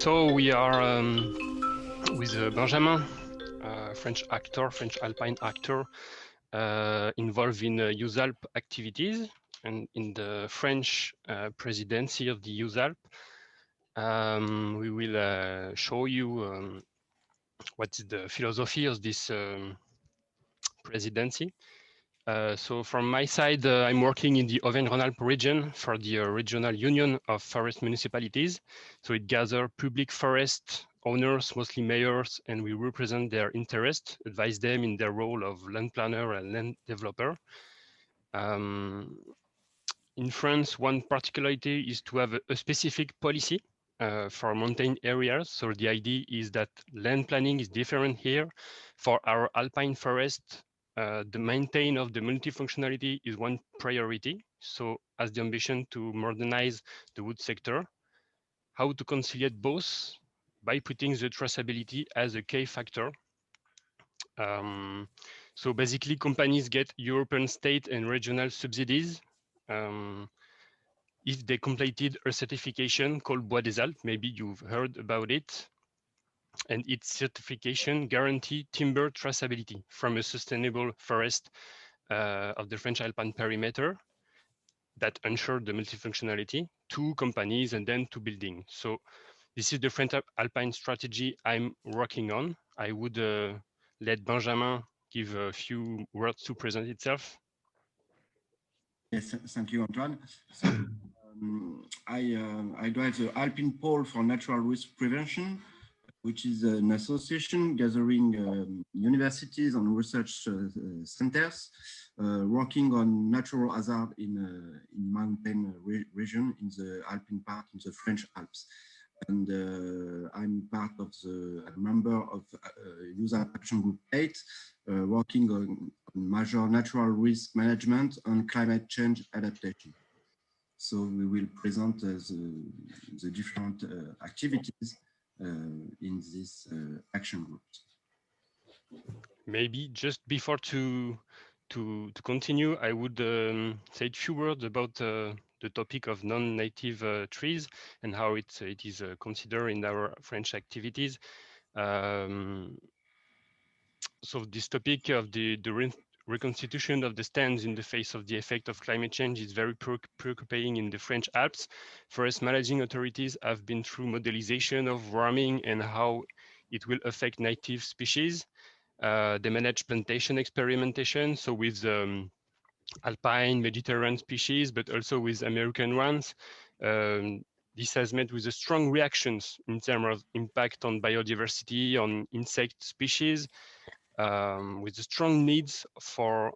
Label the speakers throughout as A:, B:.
A: So we are with Benjamin, French actor, French Alpine actor, involved in EUSALP activities and in the French presidency of the EUSALP. We will show you what is the philosophy of this presidency. So from my side, I'm working in the Auvergne-Rhône-Alpes region for the Regional Union of Forest Municipalities. So it gathers public forest owners, mostly mayors, and we represent their interest, advise them in their role of land planner and land developer. In France, one particularity is to have a specific policy for mountain areas. So the idea is that land planning is different here. For our alpine forest, the maintain of the multifunctionality is one priority. So as the ambition to modernize the wood sector, how to conciliate both by putting the traceability as a key factor. So basically companies get European state and regional subsidies if they completed a certification called Bois des Alpes. Maybe you've heard about it. And its certification guarantee timber traceability from a sustainable forest of the French Alpine perimeter that ensure the multifunctionality to companies and then to buildings. So this is the French Alpine strategy I'm working on. I would let Benjamin give a few words to present itself.
B: Yes, thank you, Antoine. So, I drive the Alpine Pole for Natural Risk Prevention, which is an association gathering universities and research centers working on natural hazard in mountain region in the Alpine part in the French Alps. And I'm part of a member of EUSALP Action Group 8, working on major natural risk management and climate change adaptation. So we will present the different activities in this action group.
A: Maybe just before to continue, I would say a few words about the topic of non-native trees and how it is considered in our French activities. So this topic of the reconstitution of the stands in the face of the effect of climate change is very preoccupying in the French Alps. Forest managing authorities have been through modelization of warming and how it will affect native species. They manage plantation experimentation, so with alpine, Mediterranean species, but also with American ones. This has met with a strong reactions in terms of impact on biodiversity, on insect species, with the strong needs for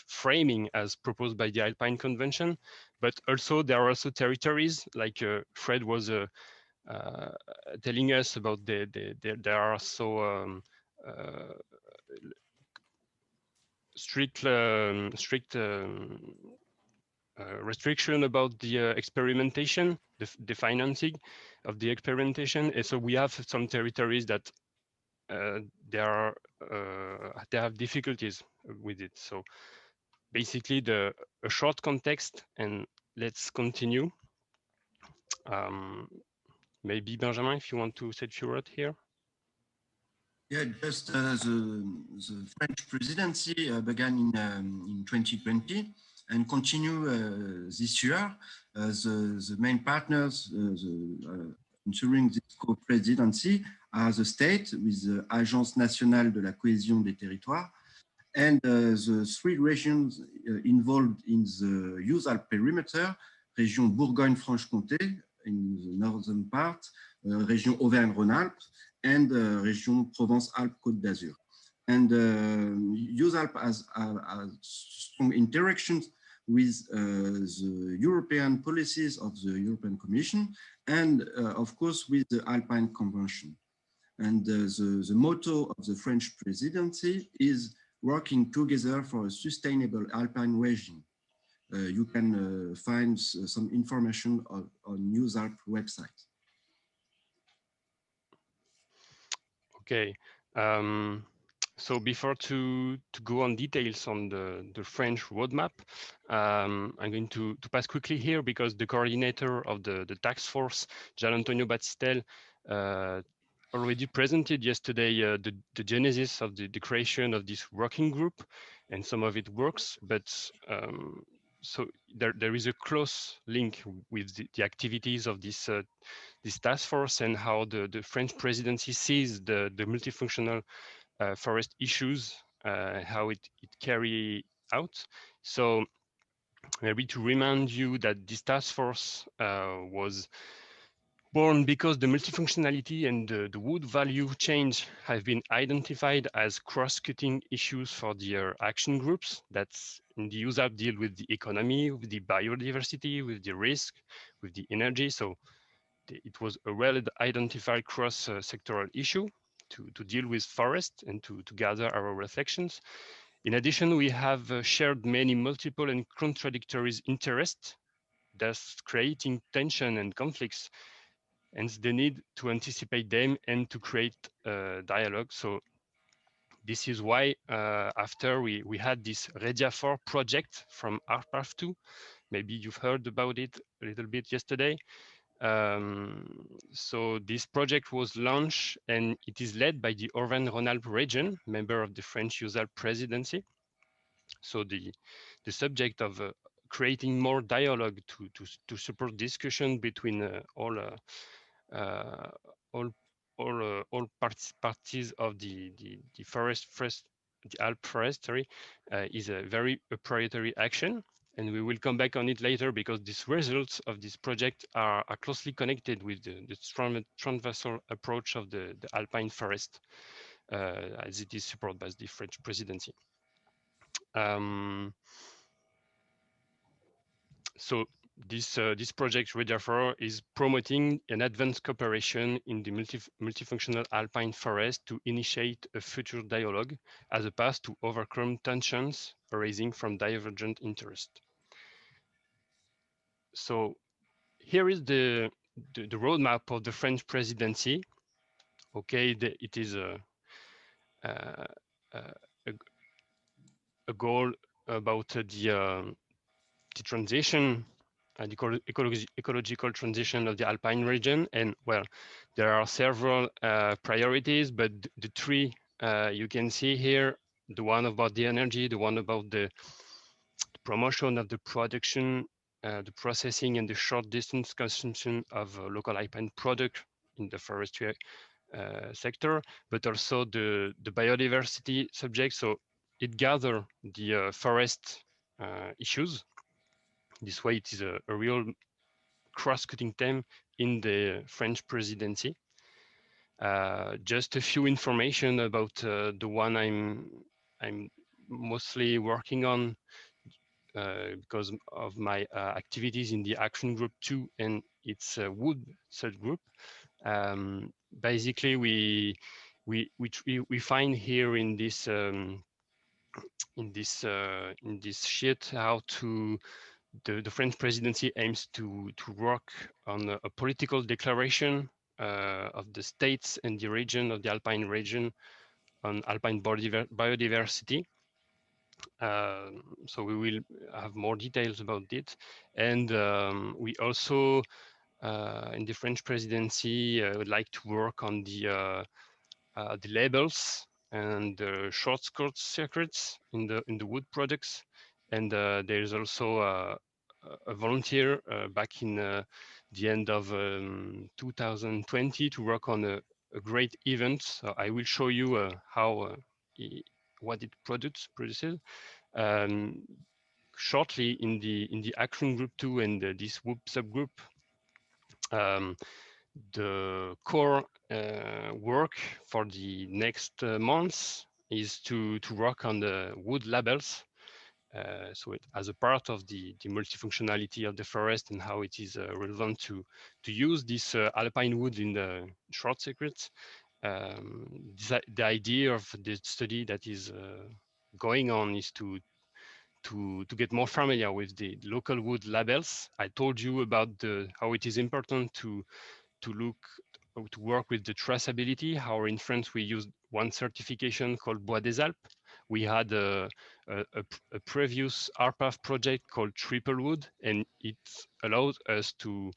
A: framing as proposed by the Alpine Convention. But also there are also territories, like Fred was telling us about, there are so strict restriction about the experimentation, the financing of the experimentation. And so we have some territories that they have difficulties with it. So basically a short context, and let's continue. Maybe Benjamin, if you want to say a few words here.
B: Yeah, just the French presidency began in 2020 and continue this year. The main partners ensuring this co-presidency are the state with the Agence Nationale de la Cohésion des Territoires and the three regions involved in the EUSALP perimeter, Région Bourgogne-Franche-Comté in the northern part, Région Auvergne-Rhône-Alpes, and Région Provence-Alpes-Côte d'Azur. And EUSALP has strong interactions with the European policies of the European Commission and, of course, with the Alpine Convention. And the motto of the French presidency is working together for a sustainable Alpine region. You can find some information on EUSALP website.
A: Okay. So before to go on details on the French roadmap, I'm going to pass quickly here because the coordinator of the task force, Gian Antonio Battistel, uh, already presented yesterday the genesis of the creation of this working group, and some of it works, but so there is a close link with the activities of this task force and how the French presidency sees the multifunctional forest issues, how it carry out. So maybe to remind you that this task force was born because the multifunctionality and the wood value change have been identified as cross-cutting issues for the action groups. That's in the EUSALP deal with the economy, with the biodiversity, with the risk, with the energy. So it was a well-identified cross-sectoral issue to deal with forest and to gather our reflections. In addition, we have shared many multiple and contradictory interests, thus creating tension and conflicts, and the need to anticipate them and to create dialogue. So this is why after we had this Redia4 project from ARPAF2, maybe you've heard about it a little bit yesterday. So this project was launched and it is led by the Auvergne-Rhône-Alpes region, member of the French EUSALP presidency. So the subject of creating more dialogue to support discussion between uh, all all parties of the the Alp forest, sorry, is a very proprietary action. And we will come back on it later because these results of this project are closely connected with the transversal approach of the Alpine forest, as it is supported by the French presidency. So this project Redia4 is promoting an advanced cooperation in the multifunctional alpine forest to initiate a future dialogue as a path to overcome tensions arising from divergent interest. So here is the roadmap of the French presidency. Okay, it is a, a, a goal about the transition, the ecological transition of the Alpine region. And well, there are several priorities, but the three you can see here, the one about the energy, the one about the promotion of the production, the processing and the short distance consumption of local Alpine product in the forestry sector, but also the biodiversity subject. So it gather the forest issues. This way, it is a real cross-cutting theme in the French presidency. Just a few information about the one I'm mostly working on because of my activities in the Action Group 2 and its wood subgroup. Basically, we find here in this in this sheet how to the French presidency aims to work on a political declaration of the states and the region of the Alpine region on Alpine biodiversity. So we will have more details about it. And we also, in the French presidency, would like to work on the labels and the short circuits in the wood products. And there's also a volunteer back in the end of 2020 to work on a great event. So I will show you how what it produces shortly in the action group 2 and this WOOP subgroup. Um, the core work for the next months is to work on the wood labels. So it, as a part of the multifunctionality of the forest and how it is relevant to use this alpine wood in the short circuits. The idea of the study that is going on is to get more familiar with the local wood labels. I told you about how it is important to look to work with the traceability. How in France we used one certification called Bois des Alpes. We had a previous RPAF project called Triple Wood, and it allowed us to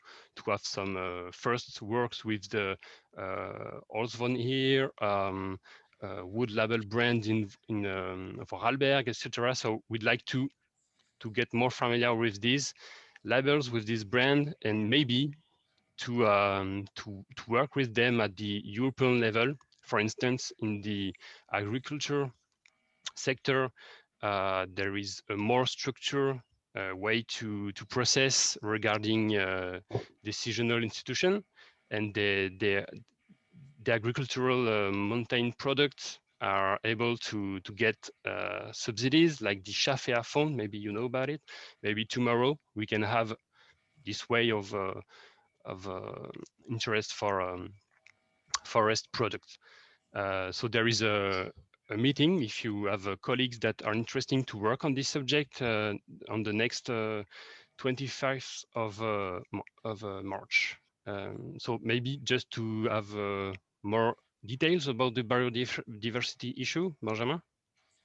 A: have some first works with the Holzvon here, wood label brands in Vorarlberg, etc. So we'd like to get more familiar with these labels, with this brand, and maybe to work with them at the European level. For instance, in the agriculture sector, there is a more structured way to process regarding decisional institution, and the agricultural mountain products are able to get subsidies like the Chafea fund. Maybe you know about it. Maybe tomorrow we can have this way of interest for forest products. So there is a meeting if you have colleagues that are interesting to work on this subject on the next 25th of March. So maybe just to have more details about the biodiversity issue, Benjamin?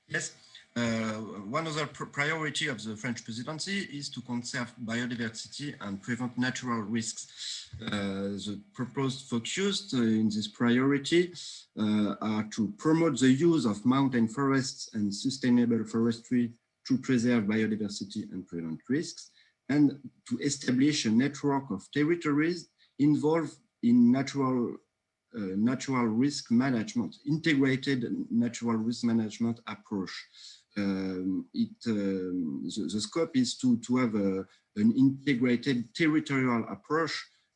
B: Yes. One other priority of the French presidency is to conserve biodiversity and prevent natural risks. The proposed focus in this priority are to promote the use of mountain forests and sustainable forestry to preserve biodiversity and prevent risks, and to establish a network of territories involved in natural risk management, integrated natural risk management approach. The scope is to have an integrated territorial approach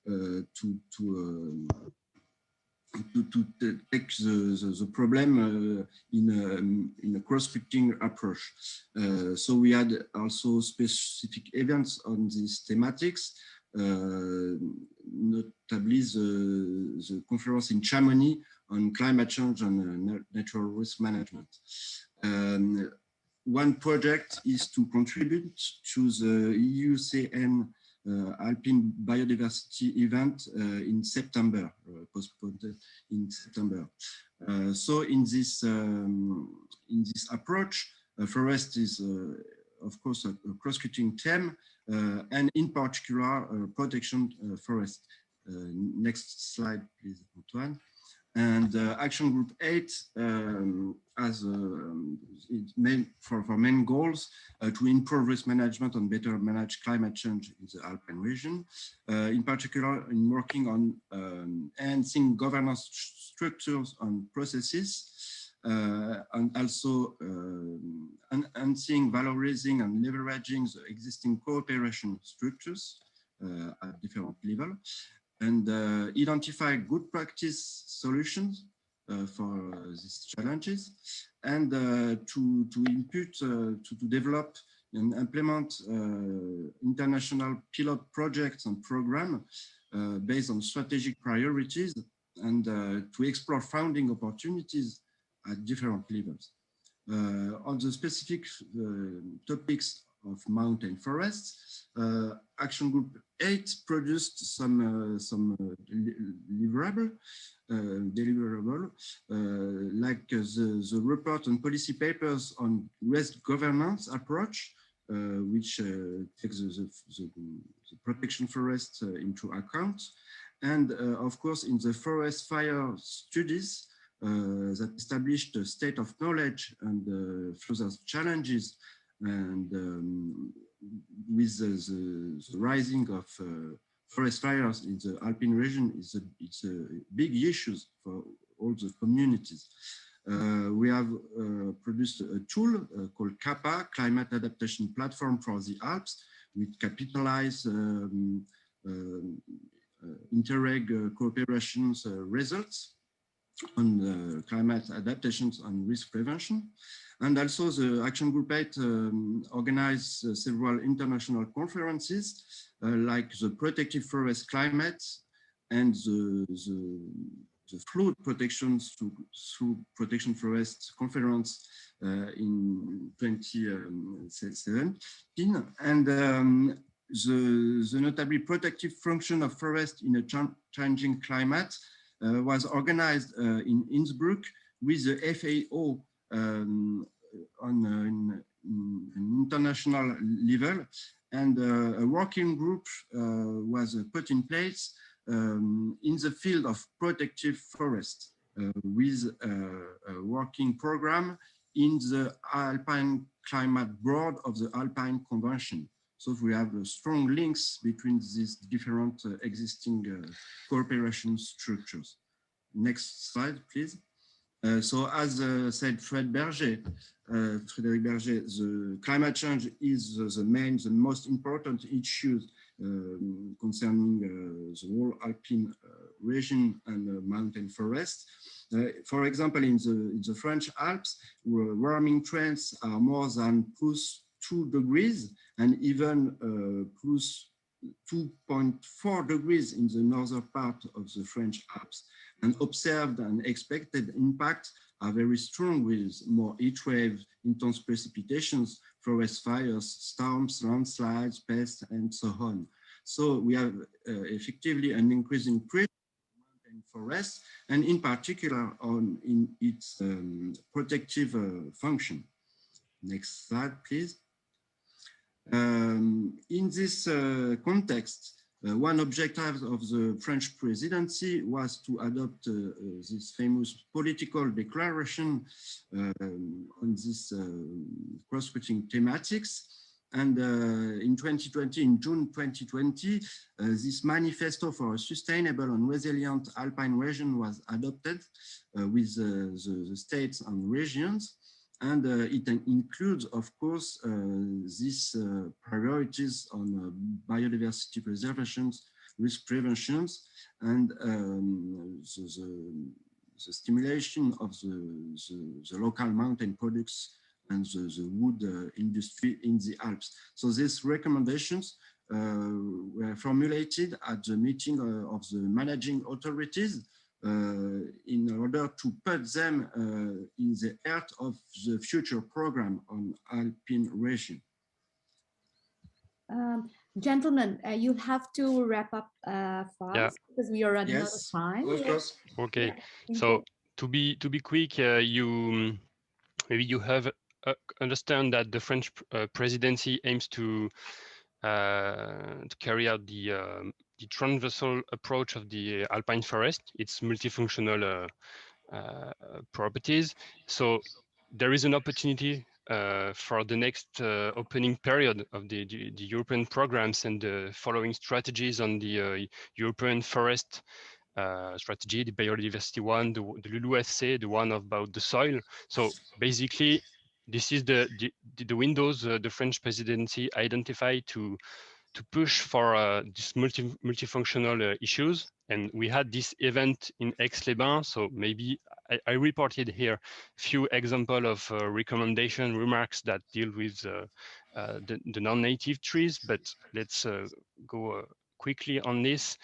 B: to take the problem in a cross-cutting approach. So we had also specific events on these thematics, notably the conference in Chamonix on climate change and natural risk management. One project is to contribute to the EUCN Alpine biodiversity event in September, postponed in September. So in this approach, forest is of course a cross-cutting theme, and in particular protection forest. Next slide, please, Antoine. And Action Group 8 has its main goals to improve risk management and better manage climate change in the Alpine region, in particular in working on enhancing governance structures and processes, and also enhancing, valorizing and leveraging the existing cooperation structures at different levels, and identify good practice solutions for these challenges, and to input, to develop and implement international pilot projects and programs based on strategic priorities, and to explore funding opportunities at different levels. On the specific topics of mountain forests, Action Group 8 produced some deliverable, like the report on policy papers on waste governance approach, which takes the protection forest into account, and of course in the forest fire studies that established a state of knowledge and further challenges, and with the rising of forest fires in the Alpine region, it's a big issue for all the communities. We have produced a tool called CAPA, Climate Adaptation Platform for the Alps, which capitalize Interreg cooperation's results on climate adaptations and risk prevention. And also the Action Group 8 organized several international conferences like the Protective Forest Climate and the flood protections through Protection Forest Conference in 2017. And the notably protective function of forest in a changing climate was organized in Innsbruck with the FAO on an international level, and a working group was put in place in the field of protective forest with a working program in the Alpine Climate Board of the Alpine Convention. So we have strong links between these different existing cooperation structures. Next slide, please. So as said Frédéric Berger, the climate change is the most important issue concerning the whole Alpine region and mountain forest. For example, in the French Alps, warming trends are more than +2 degrees and even +2.4 degrees in the northern part of the French Alps. And observed and expected impacts are very strong, with more heat waves, intense precipitations, forest fires, storms, landslides, pests, and so on. So we have effectively an increasing pressure on mountain forests, and in particular in its protective function. Next slide, please. In this context, one objective of the French presidency was to adopt this famous political declaration on this cross-cutting thematics. And in 2020, in June 2020, this manifesto for a sustainable and resilient Alpine region was adopted with the states and regions. And it includes, of course, these priorities on biodiversity preservations, risk preventions, and the stimulation of the local mountain products and the wood industry in the Alps. So these recommendations were formulated at the meeting of the managing authorities in order to put them in the heart of the future program on Alpine region.
C: Gentlemen, you have to wrap up fast because we are running out of time.
B: Of course.
A: Okay,
C: Yeah,
A: so to be quick, maybe you have understand that the French presidency aims to carry out the transversal approach of the alpine forest, its multifunctional properties. So there is an opportunity for the next opening period of the European programs and the following strategies on the European forest strategy, the biodiversity one, the LULUCF, the one about the soil. So basically, this is the windows the French presidency identified to push for these multifunctional issues. And we had this event in Aix-les-Bains, so maybe I reported here a few examples of recommendation remarks that deal with the non-native trees, but let's go quickly on this.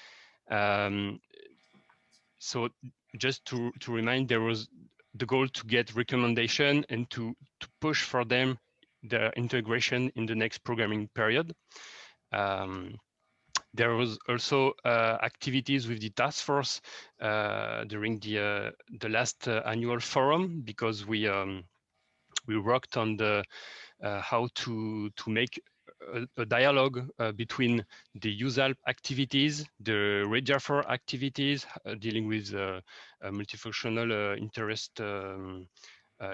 A: So just to remind, there was the goal to get recommendation and to push for them the integration in the next programming period. There was also activities with the task force during the last annual forum, because we worked on the how to make a dialogue between the EUSALP activities, the REGIA4 activities, dealing with multifunctional interest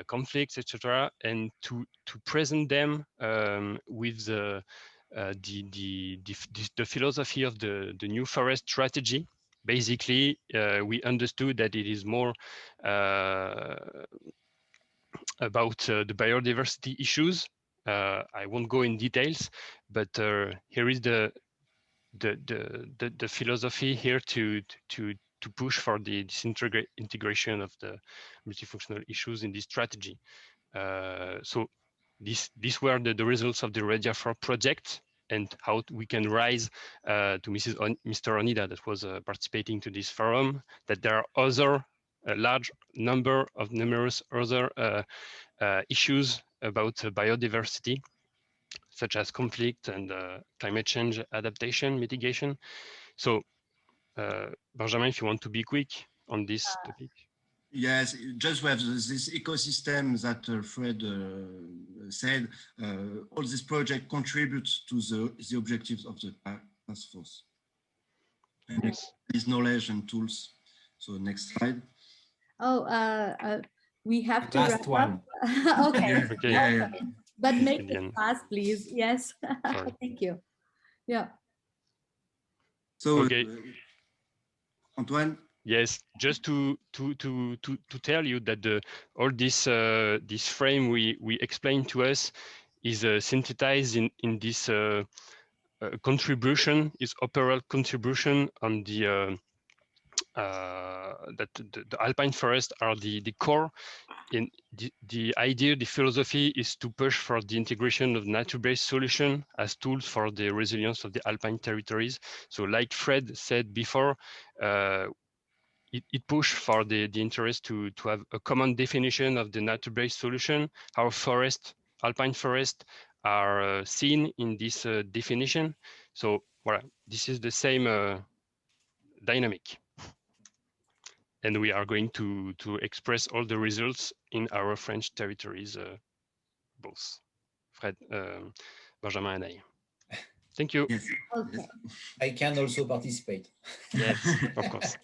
A: conflicts, etc., and to present them with the philosophy of the new forest strategy. Basically, we understood that it is more about the biodiversity issues. I won't go in details, but here is the philosophy here to push for this integration of the multifunctional issues in this strategy. So these were the results of the REGIA4 project, and how we can rise to Mr. Onida that was participating to this forum, that there are other large number of numerous other issues about biodiversity, such as conflict and climate change adaptation mitigation. So Benjamin, if you want to be quick. on this topic?
B: Yes, just we have this ecosystem that Fred said. All this project contributes to the objectives of the task force. And
A: yes.
B: This knowledge and tools. So next slide.
C: Oh, we have to
D: Last one.
C: Okay.
B: Yeah,
A: Okay.
B: yeah.
C: But make it fast, please. Yes.
A: Sorry.
C: Thank you. Yeah.
B: So
A: okay.
B: Antoine.
A: Yes, just to tell you that all this this frame we explained to us is synthesized in this contribution, is overall contribution on the that the alpine forests are the core. In the idea, the philosophy is to push for the integration of nature-based solution as tools for the resilience of the alpine territories. So, like Fred said before, it pushed for the interest to have a common definition of the nature-based solution. Our alpine forest are seen in this definition. So, voilà, this is the same dynamic. And we are going to express all the results in our French territories, both Fred, Benjamin and I. Thank you.
B: Yes.
C: Okay.
D: I can also participate.
A: Yes, of course.